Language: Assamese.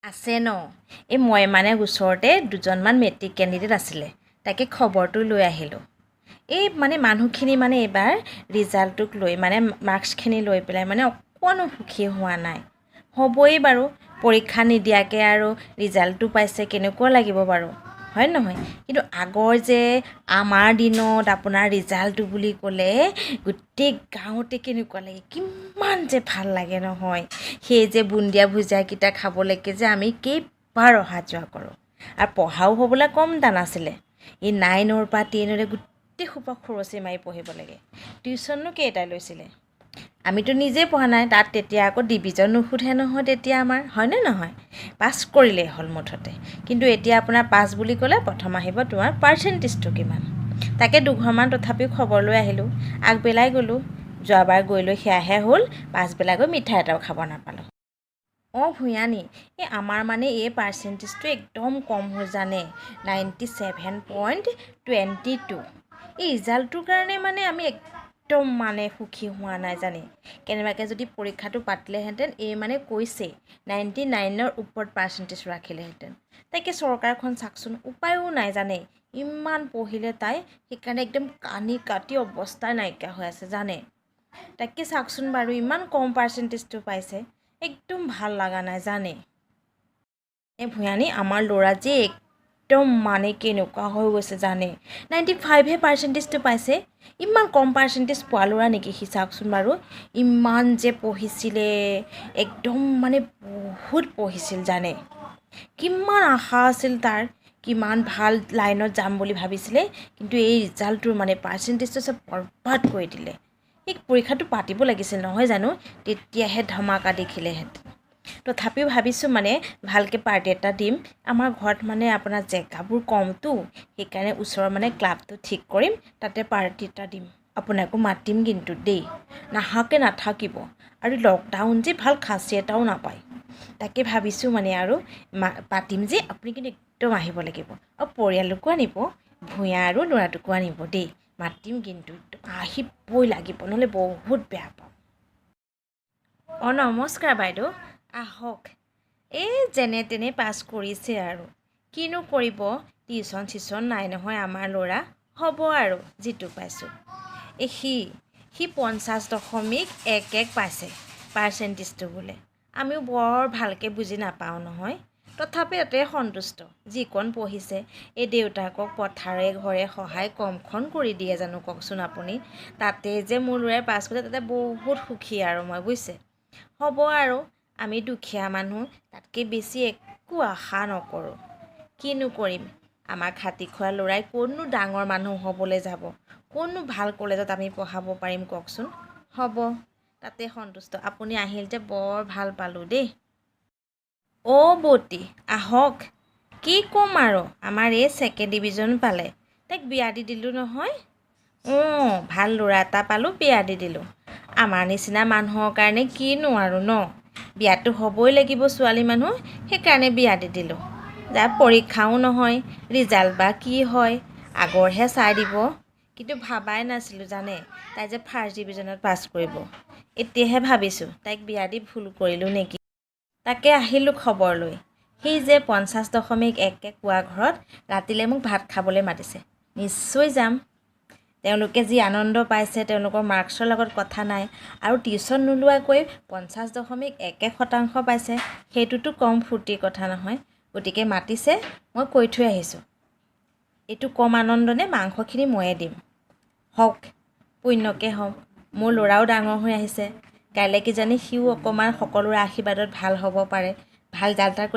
আছে ন এই মই মানে ওচৰতে দুজনমান মেট্ৰিক কেণ্ডিডেট আছিলে তাকে খবৰটো লৈ আহিলোঁ এই মানে মানুহখিনি মানে এইবাৰ ৰিজাল্টটোক লৈ মানে মাৰ্কছখিনি লৈ পেলাই মানে অকণো সুখী হোৱা নাই হ'বই বাৰু পৰীক্ষা নিদিয়াকৈ আৰু ৰিজাল্টটো পাইছে কেনেকুৱা লাগিব বাৰু হয় নহয় কিন্তু আগৰ যে আমাৰ দিনত আপোনাৰ ৰিজাল্টটো বুলি ক'লে গোটেই গাঁৱতে কেনেকুৱা লাগে কিমান যে ভাল লাগে নহয় সেই যে বুন্দিয়া ভুজিয়াকেইটা খাবলৈকে যে আমি কেইবাৰ অহা যোৱা কৰোঁ আৰু পঢ়াও হ'বলৈ কম টান আছিলে এই 9ৰ পৰা 10লৈ গোটেই সোপা খৰচি মাৰি পঢ়িব লাগে টিউশ্যননো কেইটাই লৈছিলে আমিতো নিজে পঢ়া নাই তাত তেতিয়া আকৌ ডিভিজন নুসুধে নহয় তেতিয়া আমাৰ হয়নে নহয় পাছ কৰিলেই হ'ল মুঠতে কিন্তু এতিয়া আপোনাৰ পাছ বুলি ক'লে প্ৰথম আহিব তোমাৰ পাৰ্চেণ্টেজটো কিমান তাকে দুঘৰমান তথাপিও খবৰ লৈ আহিলোঁ আগবেলাই গ'লোঁ যোৱাবাৰ গৈ লৈ সেয়াহে হ'ল পাছবেলা গৈ মিঠাই এটাও খাব নাপালোঁ অঁ ভূঞানী এই আমাৰ মানে এই পাৰ্চেণ্টেজটো একদম কম হৈ জানে 97.22 এই ৰিজাল্টটোৰ কাৰণে মানে আমি একদম মানে সুখী হোৱা নাই জানে কেনেবাকৈ যদি পৰীক্ষাটো পাতিলেহেঁতেন এই মানে কৈছে 99ৰ ওপৰত পাৰ্চেণ্টেজ ৰাখিলেহেঁতেন তাকে চৰকাৰখন চাওকচোন উপায়ো নাই জানে ইমান পঢ়িলে তাই সেইকাৰণে একদম কানি কাটি অৱস্থাই নাইকিয়া হৈ আছে জানে তাকে চাওকচোন বাৰু ইমান কম পাৰ্চেণ্টেজটো পাইছে একদম ভাল লগা নাই জানে এই ভূঞানী আমাৰ ল'ৰা যে একদম মানে কেনেকুৱা হৈ গৈছে জানে 95হে পাৰ্চেণ্টেজটো পাইছে ইমান কম পাৰ্চেণ্টেজ পোৱা ল'ৰা নেকি সি চাওকচোন বাৰু ইমান যে পঢ়িছিলে একদম মানে বহুত পঢ়িছিল জানে কিমান আশা আছিল তাৰ কিমান ভাল লাইনত যাম বুলি ভাবিছিলে কিন্তু এই ৰিজাল্টটোৰ মানে পাৰ্চেণ্টেজটো চব বৰবাদ কৰি দিলে এই পৰীক্ষাটো পাতিব লাগিছিল নহয় জানো তেতিয়াহে ধমাকা দেখিলেহেঁতেন তথাপিও ভাবিছোঁ মানে ভালকৈ পাৰ্টি এটা দিম আমাৰ ঘৰত মানে আপোনাৰ জেগাবোৰ কমটো সেইকাৰণে ওচৰৰ মানে ক্লাবটো ঠিক কৰিম তাতে পাৰ্টি এটা দিম আপোনাকো মাতিম কিন্তু দেই নাহাকৈ নাথাকিব আৰু লকডাউন যে ভাল খাচী এটাও নাপায় তাকে ভাবিছোঁ মানে আৰু পাতিম যে আপুনি কিন্তু একদম আহিব লাগিব আৰু পৰিয়ালকো আনিব ভূঞা আৰু ল'ৰাটোকো আনিব দেই মাতিম কিন্তু আহিবই লাগিব নহ'লে বহুত বেয়া পাওঁ অঁ নমস্কাৰ বাইদেউ আহক এই যেনে তেনে পাছ কৰিছে আৰু কিনো কৰিব টিউশ্যন চিউশ্যন নাই নহয় আমাৰ ল'ৰা হ'ব আৰু যিটো পাইছোঁ এই সি 50.11 পাইছে পাৰ্চেণ্টেজটো বোলে আমিও বৰ ভালকৈ বুজি নাপাওঁ নহয় তথাপি তাতে সন্তুষ্ট যিকণ পঢ়িছে এই দেউতাকক পথাৰে ঘৰে সহায় কমখন কৰি দিয়ে জানো কওকচোন আপুনি তাতে যে মোৰ ল'ৰাই পাছ কৰিছে তাতে বহুত সুখী আৰু মই বুজিছে হ'ব আৰু আমি দুখীয়া মানুহ তাতকৈ বেছি একো আশা নকৰোঁ কিনো কৰিম আমাৰ খাটি খোৱা ল'ৰাই ক'তনো ডাঙৰ মানুহ হ'বলৈ যাব ক'তনো ভাল কলেজত আমি পঢ়াব পাৰিম কওকচোন হ'ব তাতে সন্তুষ্ট আপুনি আহিল যে বৰ ভাল পালোঁ দেই অ' বৌতি আহক কি ক'ম আৰু আমাৰ এই ছেকেণ্ড ডিভিজন পালে তাইক বিয়া দি দিলোঁ নহয় অঁ ভাল ল'ৰা এটা পালোঁ বিয়া দি দিলোঁ আমাৰ নিচিনা মানুহৰ কাৰণে কিনো আৰু ন বিয়াটো হ'বই লাগিব ছোৱালী মানুহ সেইকাৰণে বিয়া দি দিলোঁ যা পৰীক্ষাও নহয় ৰিজাল্ট বা কি হয় আগৰহে চাই দিব কিন্তু ভাবাই নাছিলোঁ জানে তাই যে ফাৰ্ষ্ট ডিভিজনত পাছ কৰিব এতিয়াহে ভাবিছোঁ তাইক বিয়া দি ভুল কৰিলোঁ নেকি তাকে আহিলোঁ খবৰ লৈ সেই যে 50.11 পোৱা ঘৰত ৰাতিলৈ মোক ভাত খাবলৈ মাতিছে নিশ্চয় যাম তেওঁলোকে যি আনন্দ পাইছে তেওঁলোকৰ মাৰ্কছৰ লগত কথা নাই আৰু টিউশ্যন নোলোৱাকৈ 50.11% পাইছে সেইটোতো কম ফূৰ্তিৰ কথা নহয় গতিকে মাতিছে মই কৈ থৈ আহিছোঁ এইটো কম আনন্দনে মাংসখিনি ময়ে দিম হওক পুণ্যকে হওক মোৰ ল'ৰাও ডাঙৰ হৈ আহিছে কাইলৈ কিজানি সিও অকণমান সকলোৰে আশীৰ্বাদত ভাল হ'ব পাৰে ভাল ৰিজাল্ট এটা কৰিব